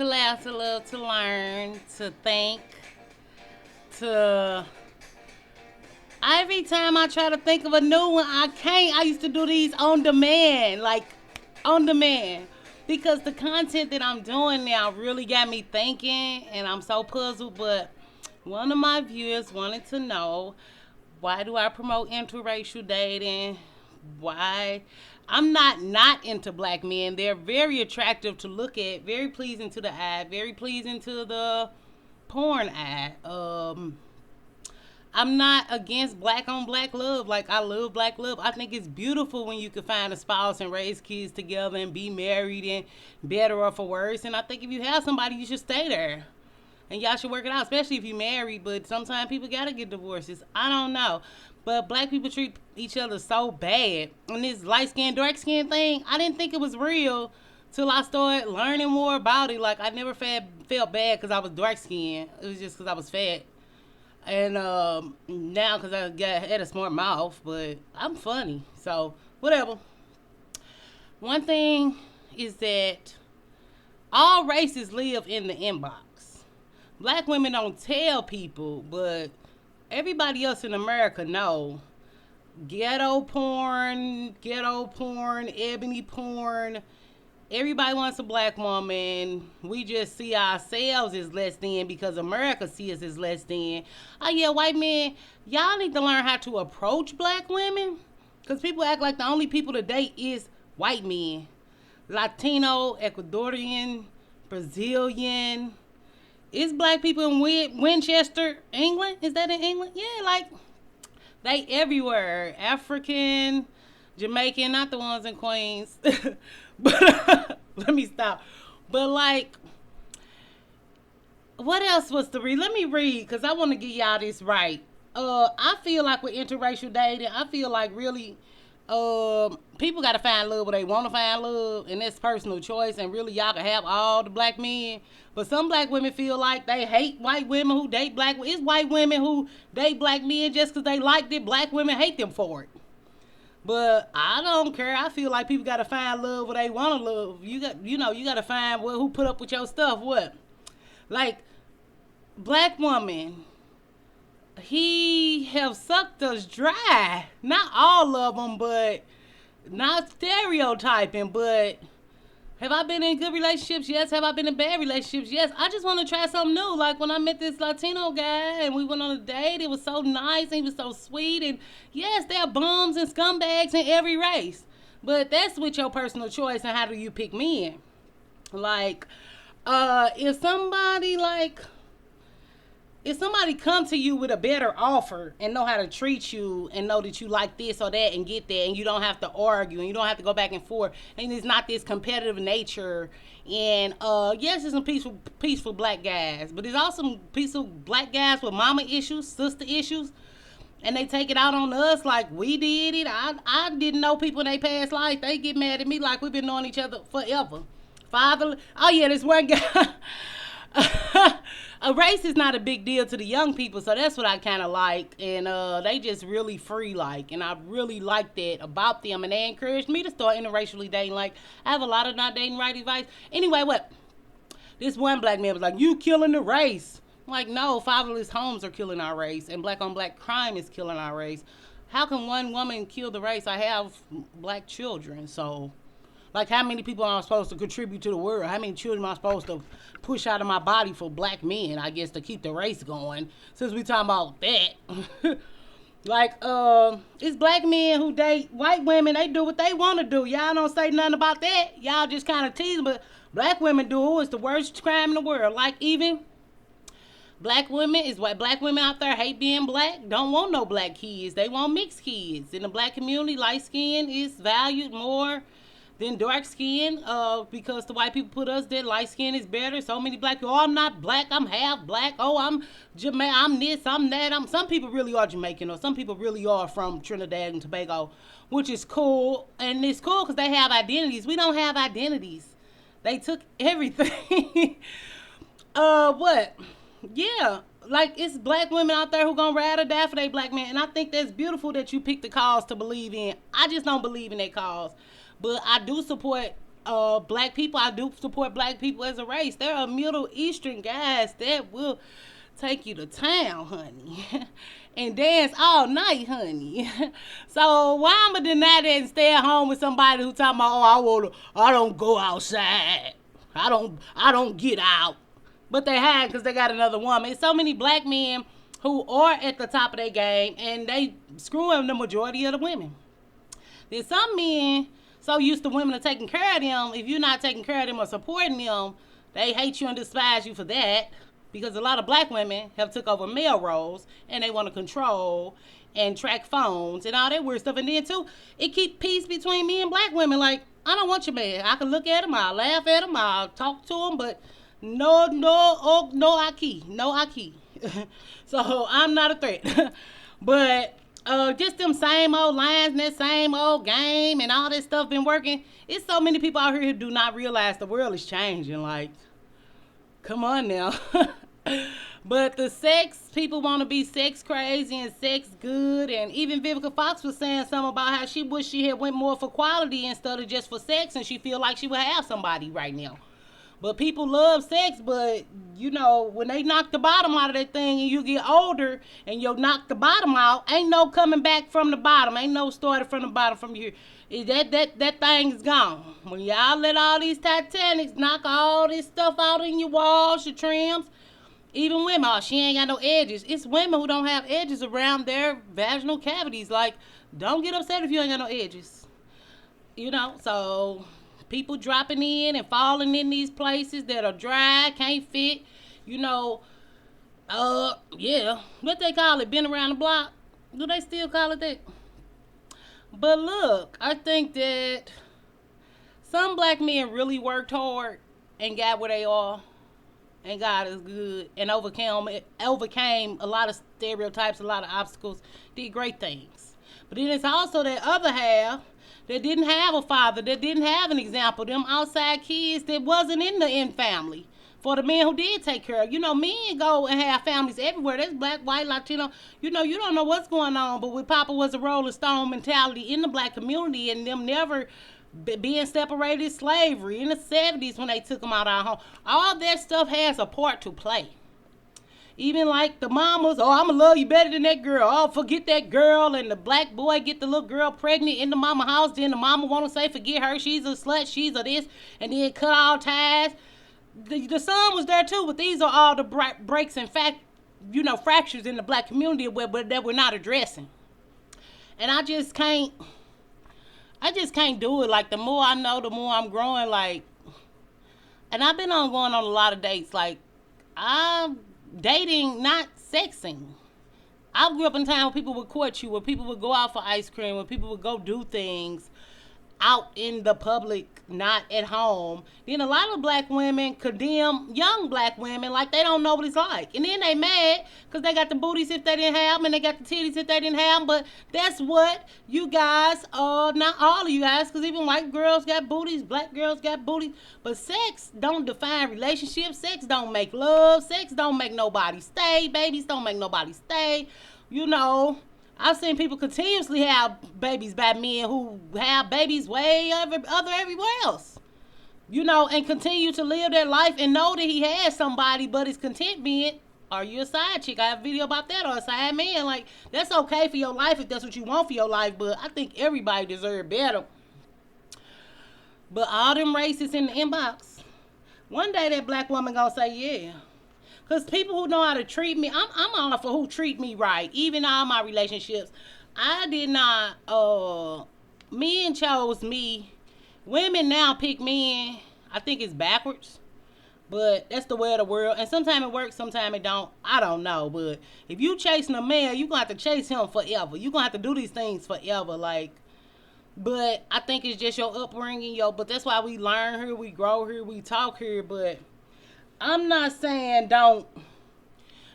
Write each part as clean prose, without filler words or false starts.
to laugh, to love, to learn, to think, to every time I try to think of a new one, I can't. I used to do these on demand, like on demand. Because the content that I'm doing now really got me thinking and I'm so puzzled. But one of my viewers wanted to know, why do I promote interracial dating? Why? I'm not into black men. They're very attractive to look at, very pleasing to the eye, very pleasing to the porn eye. I'm not against black on black love. Like, I love black love. I think it's beautiful when you can find a spouse and raise kids together and be married and better or for worse. And I think if you have somebody, you should stay there. And y'all should work it out, especially if you're married. But sometimes people gotta get divorces. I don't know. But black people treat each other so bad. And this light skin, dark skin thing, I didn't think it was real till I started learning more about it. Like, I never felt bad because I was dark skinned. It was just because I was fat. And now, because had a smart mouth, but I'm funny. So, whatever. One thing is that all races live in the inbox. Black women don't tell people, but everybody else in America know. Ghetto porn, ebony porn. Everybody wants a black woman. We just see ourselves as less than because America sees us as less than. Oh yeah, white men, y'all need to learn how to approach black women. Because people act like the only people to date is white men. Latino, Ecuadorian, Brazilian. Is black people in Winchester, England? Is that in England? Yeah, like, they everywhere. African, Jamaican, not the ones in Queens. But let me stop. But like, what else was the read? Let me read because I want to get y'all this right. I feel like with interracial dating, I feel like really, people got to find love where they want to find love, and that's personal choice. And really, y'all can have all the black men, but some black women feel like they hate white women who date black. It's white women who date black men just because they liked it. Black women hate them for it. But I don't care. I feel like people gotta find love where they wanna love. You gotta find who put up with your stuff. What? Like, black woman, he have sucked us dry. Not all of them, but not stereotyping. But have I been in good relationships? Yes. Have I been in bad relationships? Yes. I just want to try something new. Like when I met this Latino guy and we went on a date, it was so nice and he was so sweet. And yes, there are bums and scumbags in every race. But that's with your personal choice and how do you pick men. Like, if somebody come to you with a better offer and know how to treat you and know that you like this or that and get that, and you don't have to argue and you don't have to go back and forth, and it's not this competitive nature, and yes, there's some peaceful black guys, but there's also some peaceful black guys with mama issues, sister issues, and they take it out on us like we did it. I didn't know people in their past life. They get mad at me like we've been knowing each other forever. Oh yeah, this one guy. A race is not a big deal to the young people, so that's what I kind of like, and they just really free, like, and I really like that about them, and they encouraged me to start interracially dating. Like, I have a lot of not dating right advice. Anyway, what? This one black man was like, you killing the race. I'm like, no, fatherless homes are killing our race, and black on black crime is killing our race. How can one woman kill the race? I have black children, so... Like, how many people am I supposed to contribute to the world? How many children am I supposed to push out of my body for black men, I guess, to keep the race going? Since we talking about that. Like, it's black men who date white women. They do what they want to do. Y'all don't say nothing about that. Y'all just kind of tease, but black women do. It's the worst crime in the world. Like, even black women is what black women out there hate being black. Don't want no black kids. They want mixed kids. In the black community, light skin is valued more than dark skin, because the white people put us there. Light skin is better. So many black people, oh, I'm not black, I'm half black. Oh, I'm Jamaican, I'm this, I'm that. Some people really are Jamaican, or some people really are from Trinidad and Tobago, which is cool. And it's cool because they have identities. We don't have identities. They took everything. What? Yeah. Like, it's black women out there who gonna ride or die for their black man. And I think that's beautiful that you pick the cause to believe in. I just don't believe in that cause. But I do support black people. I do support black people as a race. There are Middle Eastern guys that will take you to town, honey, and dance all night, honey. So why I'ma deny that and stay at home with somebody who talking about, I don't go outside. I don't get out. But they hide because they got another woman. It's so many black men who are at the top of their game and they screwing the majority of the women. There's some men so used to women are taking care of them. If you're not taking care of them or supporting them, they hate you and despise you for that. Because a lot of black women have took over male roles and they want to control and track phones and all that weird stuff. And then too, it keep peace between me and black women. Like, I don't want your man. I can look at him, I'll laugh at him, I'll talk to him, but no, Aki. No Aki. So I'm not a threat. But just them same old lines and that same old game and all this stuff been working. It's so many people out here who do not realize the world is changing. Like, come on now. But the sex, people want to be sex crazy and sex good. And even Vivica Fox was saying something about how she wished she had went more for quality instead of just for sex. And she feel like she would have somebody right now. But people love sex, but, you know, when they knock the bottom out of that thing and you get older and you knock the bottom out, ain't no coming back from the bottom. Ain't no starting from the bottom from here. That thing is gone. When y'all let all these Titanics knock all this stuff out in your walls, your trims, even women, oh, she ain't got no edges. It's women who don't have edges around their vaginal cavities. Like, don't get upset if you ain't got no edges. You know, so people dropping in and falling in these places that are dry, can't fit, you know, yeah, what they call it, been around the block? Do they still call it that? But look, I think that some black men really worked hard and got where they are, and God is good, and overcame a lot of stereotypes, a lot of obstacles, did great things. But then it's also that other half that didn't have a father, that didn't have an example, them outside kids that wasn't in the family. For the men who did take care of, you know, men go and have families everywhere. There's black, white, Latino. You know, you don't know what's going on. But with Papa was a Rolling Stone mentality in the black community, and them never being separated, slavery in the 70s when they took them out of our home. All that stuff has a part to play. Even like the mamas, oh, I'ma love you better than that girl. Oh, forget that girl. And the black boy get the little girl pregnant in the mama house. Then the mama want to say, forget her. She's a slut. She's a this. And then cut all ties. The son was there too. But these are all the breaks and fractures in the black community that we're not addressing. And I just can't do it. Like, the more I know, the more I'm growing. Like, and I've been going on a lot of dates. Like, I'm dating, not sexing. I grew up in a time where people would court you, where people would go out for ice cream, where people would go do things out in the public, not at home. Then a lot of black women condemn young black women like they don't know what it's like. And then they mad because they got the booties if they didn't have them, and they got the titties if they didn't have them. But that's what you guys, not all of you guys, because even white girls got booties, black girls got booties. But sex don't define relationships. Sex don't make love. Sex don't make nobody stay. Babies don't make nobody stay. You know, I've seen people continuously have babies by men who have babies way everywhere else. You know, and continue to live their life and know that he has somebody, but is content being, are you a side chick? I have a video about that, or a side man. Like, that's okay for your life if that's what you want for your life, but I think everybody deserves better. But all them racists in the inbox, one day that black woman gonna say, yeah. Because people who know how to treat me, I'm all for who treat me right. Even all my relationships. I did not, men chose me. Women now pick men. I think it's backwards. But that's the way of the world. And sometimes it works, sometimes it don't. I don't know. But if you chasing a man, you're going to have to chase him forever. You're going to have to do these things forever. Like, but I think it's just your upbringing, but that's why we learn here, we grow here, we talk here. But I'm not saying don't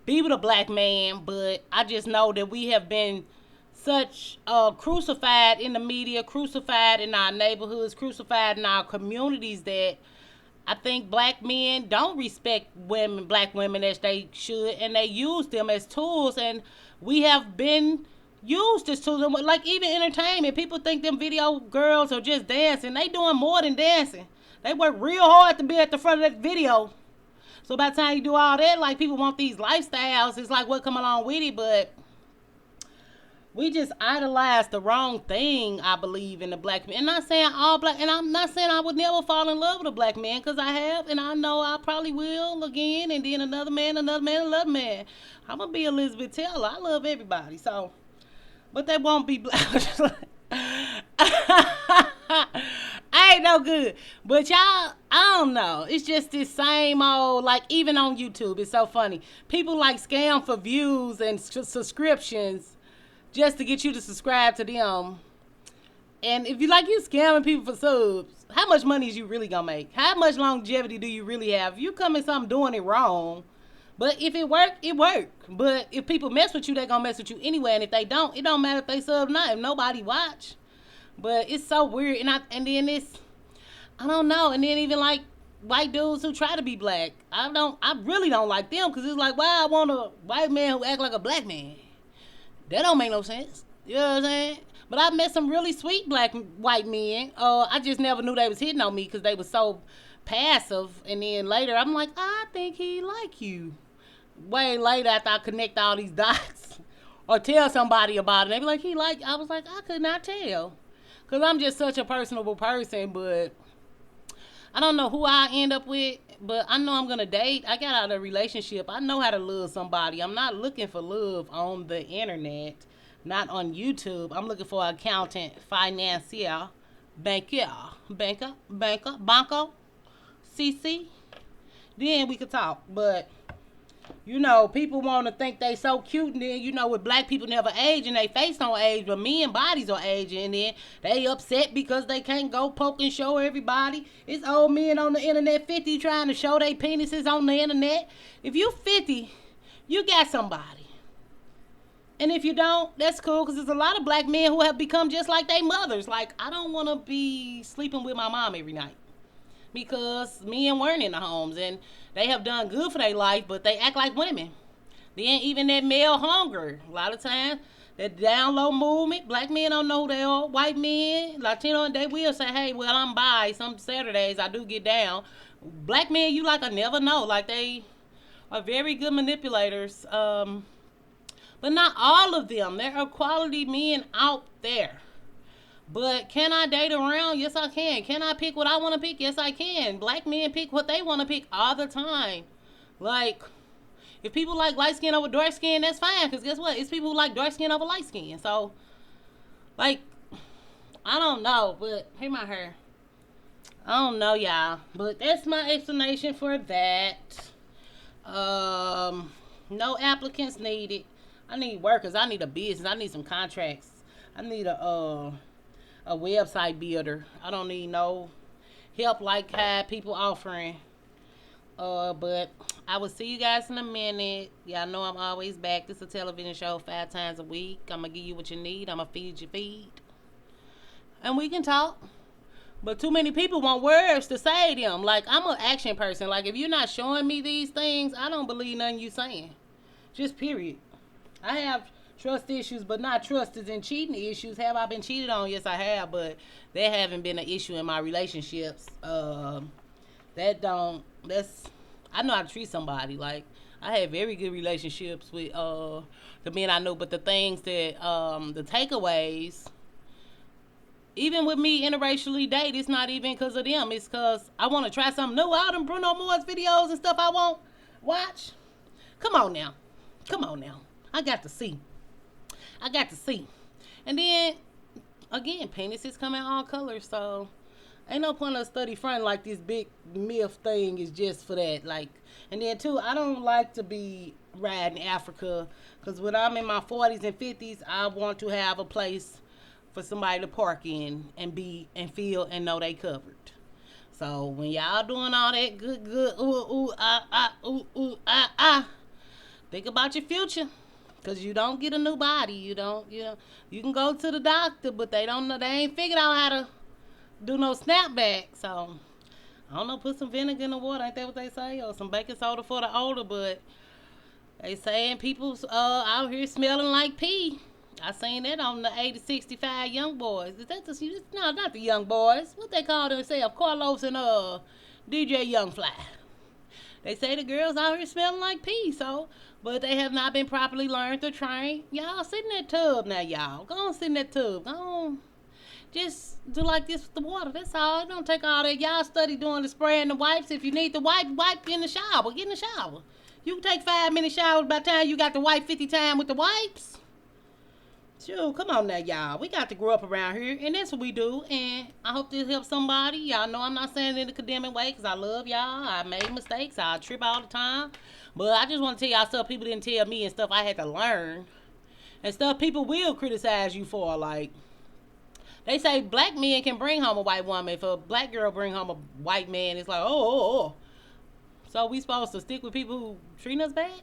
be with a black man, but I just know that we have been such crucified in the media, crucified in our neighborhoods, crucified in our communities, that I think black men don't respect black women as they should, and they use them as tools. And we have been use this to them. Like even entertainment, people think them video girls are just dancing. They doing more than dancing. They work real hard to be at the front of that video. So by the time you do all that, like people want these lifestyles. It's like what come along with it, but we just idolize the wrong thing, I believe, in the black man. And not saying all black, and I'm not saying I would never fall in love with a black man, because I have, and I know I probably will again, and then another man, another man, another man. I'm going to be Elizabeth Taylor. I love everybody, so, but they won't be black. I ain't no good. But y'all, I don't know. It's just this same old, like even on YouTube, it's so funny. People like scam for views and subscriptions just to get you to subscribe to them. And if you like you scamming people for subs, how much money is you really gonna make? How much longevity do you really have? If you come in something doing it wrong, but if it work, it work. But if people mess with you, they gonna mess with you anyway. And if they don't, it don't matter if they sub or not. If nobody watch. But it's so weird. And then I don't know. And then even like white dudes who try to be black, I really don't like them, because it's like, why I want a white man who act like a black man? That don't make no sense. You know what I'm saying? But I met some really sweet white men. I just never knew they was hitting on me because they was so passive. And then later, I'm like, I think he like you. Way later, after I connect all these dots or tell somebody about it, they be like, I was like, I could not tell. Because I'm just such a personable person, but I don't know who I end up with, but I know I'm going to date. I got out of a relationship. I know how to love somebody. I'm not looking for love on the internet, not on YouTube. I'm looking for an accountant, financier, banker, banco, CC. Then we could talk. But, you know, people want to think they so cute, and then, you know, with black people never age and they face don't age, but men bodies are aging, and then they upset because they can't go poke and show everybody. It's old men on the internet 50 trying to show their penises on the internet. If you 50, you got somebody. And if you don't, that's cool, because there's a lot of black men who have become just like their mothers. Like, I don't want to be sleeping with my mom every night, because men weren't in the homes, and they have done good for their life, but they act like women. Then even that male hunger, a lot of times, that down low movement, black men don't know who they are. White men, Latino, they will say, hey, well, I'm bi. Some Saturdays I do get down. Black men, you like I never know. Like, they are very good manipulators. But not all of them. There are quality men out there. But can I date around? Yes, I can. Can I pick what I want to pick? Yes, I can. Black men pick what they want to pick all the time. Like, if people like light skin over dark skin, that's fine. Because guess what? It's people who like dark skin over light skin. So, like, I don't know. But, hear my hair. I don't know, y'all. But that's my explanation for that. No applicants needed. I need workers. I need a business. I need some contracts. I need a website builder. I don't need no help like how people offering. But I will see you guys in a minute. Y'all know I'm always back. This is a television show 5 times a week. I'm going to give you what you need. I'm going to feed your feed. And we can talk. But too many people want words to say them. Like, I'm an action person. Like, if you're not showing me these things, I don't believe nothing you saying. Just period. I have trust issues, but not trust as in cheating issues. Have I been cheated on? Yes, I have, but that haven't been an issue in my relationships. I know how to treat somebody. Like, I have very good relationships with the men I know, but the things that, the takeaways, even with me interracially date, it's not even because of them. It's because I want to try something new. All them Bruno Mars videos and stuff I won't watch. Come on now. I got to see. And then, again, penises come in all colors, so ain't no point of study front like this big myth thing is just for that. Like, and then, too, I don't like to be riding Africa, because when I'm in my 40s and 50s, I want to have a place for somebody to park in and be and feel and know they covered. So, when y'all doing all that think about your future. Because you don't get a new body. You can go to the doctor, but they ain't figured out how to do no snapback. So, I don't know, put some vinegar in the water. Ain't that what they say? Or some baking soda for the older, but they saying people's out here smelling like pee. I seen that on the 8065 Young Boys. Is that the, no, not the Young Boys. What they call themselves? Carlos and DJ Young Fly. They say the girls out here smelling like pee, so but they have not been properly learned or trained. Y'all sit in that tub now, y'all. Go on, sit in that tub. Go on. Just do like this with the water. That's all. It don't take all that. Y'all study doing the spray and the wipes. If you need to wipe in the shower. Get in the shower. You can take 5 minute showers by the time you got to wipe 50 times with the wipes. Sure, come on now, y'all. We got to grow up around here, and that's what we do. And I hope this helps somebody. Y'all know I'm not saying it in a condemning way because I love y'all. I made mistakes. I trip all the time. But I just want to tell y'all stuff people didn't tell me and stuff I had to learn. And stuff people will criticize you for. Like, they say black men can bring home a white woman. If a black girl bring home a white man, it's like, oh. So we supposed to stick with people who treat us bad?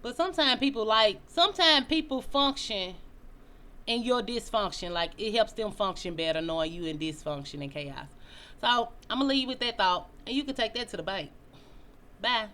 But sometimes people function in your dysfunction. Like, it helps them function better knowing you in dysfunction and chaos. So I'm going to leave you with that thought. And you can take that to the bank. Bye.